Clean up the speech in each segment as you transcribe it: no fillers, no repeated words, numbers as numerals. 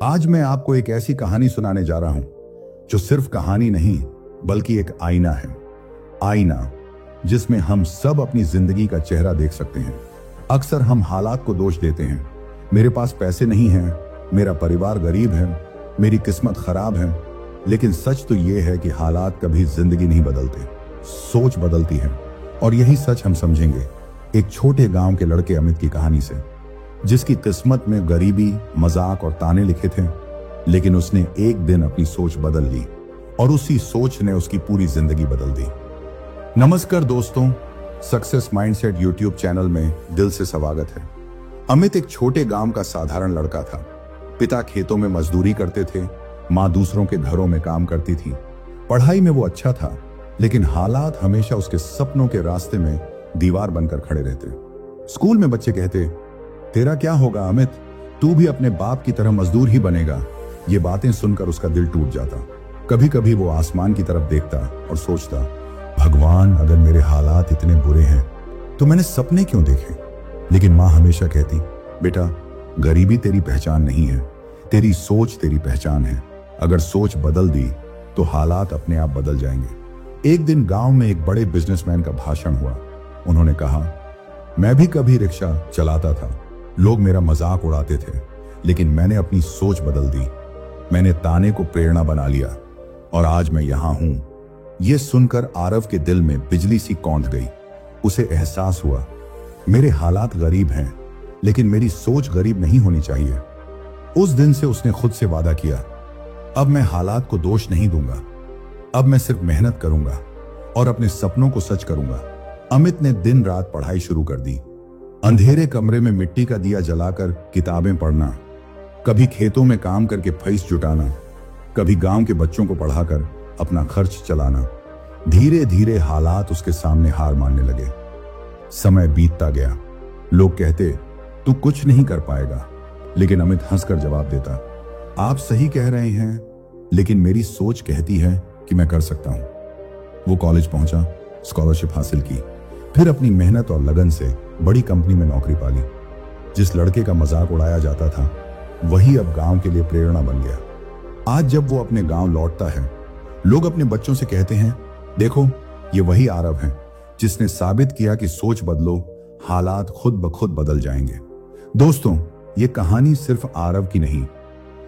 आज मैं आपको एक ऐसी कहानी सुनाने जा रहा हूं जो सिर्फ कहानी नहीं बल्कि एक आईना है। आईना जिसमें हम सब अपनी जिंदगी का चेहरा देख सकते हैं। अक्सर हम हालात को दोष देते हैं। मेरे पास पैसे नहीं हैं, मेरा परिवार गरीब है, मेरी किस्मत खराब है। लेकिन सच तो यह है कि हालात कभी जिंदगी नहीं बदलते, सोच बदलती है। और यही सच हम समझेंगे एक छोटे गांव के लड़के अमित की कहानी से, जिसकी किस्मत में गरीबी, मजाक और ताने लिखे थे। लेकिन उसने एक दिन अपनी सोच बदल ली और उसी सोच ने उसकी पूरी जिंदगी बदल दी। नमस्कार दोस्तों, सक्सेस माइंडसेट यूट्यूब चैनल में दिल से स्वागत है। अमित एक छोटे गांव का साधारण लड़का था। पिता खेतों में मजदूरी करते थे, माँ दूसरों के घरों में काम करती थी। पढ़ाई में वो अच्छा था, लेकिन हालात हमेशा उसके सपनों के रास्ते में दीवार बनकर खड़े रहते। स्कूल में बच्चे कहते, तेरा क्या होगा अमित, तू भी अपने बाप की तरह मजदूर ही बनेगा। ये बातें सुनकर उसका दिल टूट जाता। कभी कभी वो आसमान की तरफ देखता और सोचता, भगवान अगर मेरे हालात इतने बुरे हैं तो मैंने सपने क्यों देखे। लेकिन माँ हमेशा कहती, बेटा गरीबी तेरी पहचान नहीं है, तेरी सोच तेरी पहचान है। अगर सोच बदल दी तो हालात अपने आप बदल जाएंगे। एक दिन गांव में एक बड़े बिजनेसमैन का भाषण हुआ। उन्होंने कहा, मैं भी कभी रिक्शा चलाता था, लोग मेरा मजाक उड़ाते थे, लेकिन मैंने अपनी सोच बदल दी। मैंने ताने को प्रेरणा बना लिया और आज मैं यहां हूं। यह सुनकर आरव के दिल में बिजली सी कौंध गई। उसे एहसास हुआ, मेरे हालात गरीब हैं, लेकिन मेरी सोच गरीब नहीं होनी चाहिए। उस दिन से उसने खुद से वादा किया, अब मैं हालात को दोष नहीं दूंगा। अब मैं सिर्फ मेहनत करूंगा और अपने सपनों को सच करूंगा। अमित ने दिन रात पढ़ाई शुरू कर दी। अंधेरे कमरे में मिट्टी का दिया जलाकर किताबें पढ़ना, कभी खेतों में काम करके फैस जुटाना, कभी गांव के बच्चों को पढ़ाकर अपना खर्च चलाना। धीरे धीरे हालात उसके सामने हार मानने लगे। समय बीतता गया। लोग कहते, तू कुछ नहीं कर पाएगा। लेकिन अमित हंसकर जवाब देता, आप सही कह रहे हैं, लेकिन मेरी सोच कहती है कि मैं कर सकता हूं। वो कॉलेज पहुंचा, स्कॉलरशिप हासिल की, फिर अपनी मेहनत और लगन से बड़ी कंपनी में नौकरी पा ली। जिस लड़के का मजाक उड़ाया जाता था, वही अब गांव के लिए प्रेरणा बन गया। आज जब वो अपने गांव लौटता है, लोग अपने बच्चों से कहते हैं, देखो ये वही आरव है जिसने साबित किया कि सोच बदलो, हालात खुद ब खुद बदल जाएंगे। दोस्तों, ये कहानी सिर्फ आरव की नहीं,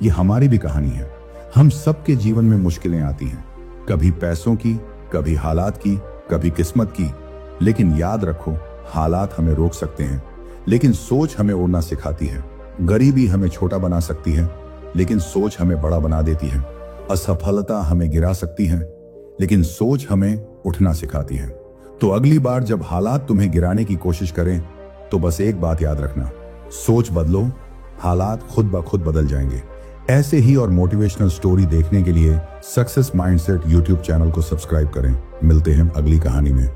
ये हमारी भी कहानी है। हम सबके जीवन में मुश्किलें आती हैं, कभी पैसों की, कभी हालात की, कभी किस्मत की। लेकिन याद रखो, हालात हमें रोक सकते हैं, लेकिन सोच हमें उड़ना सिखाती है। गरीबी हमें छोटा बना सकती है, लेकिन सोच हमें बड़ा बना देती है। असफलता हमें गिरा सकती है, लेकिन सोच हमें उठना सिखाती है। तो अगली बार जब हालात तुम्हें गिराने की कोशिश करें, तो बस एक बात याद रखना, सोच बदलो, हालात खुद ब खुद बदल जाएंगे। ऐसे ही और मोटिवेशनल स्टोरी देखने के लिए सक्सेस माइंडसेट यूट्यूब चैनल को सब्सक्राइब करें। मिलते हैं अगली कहानी में।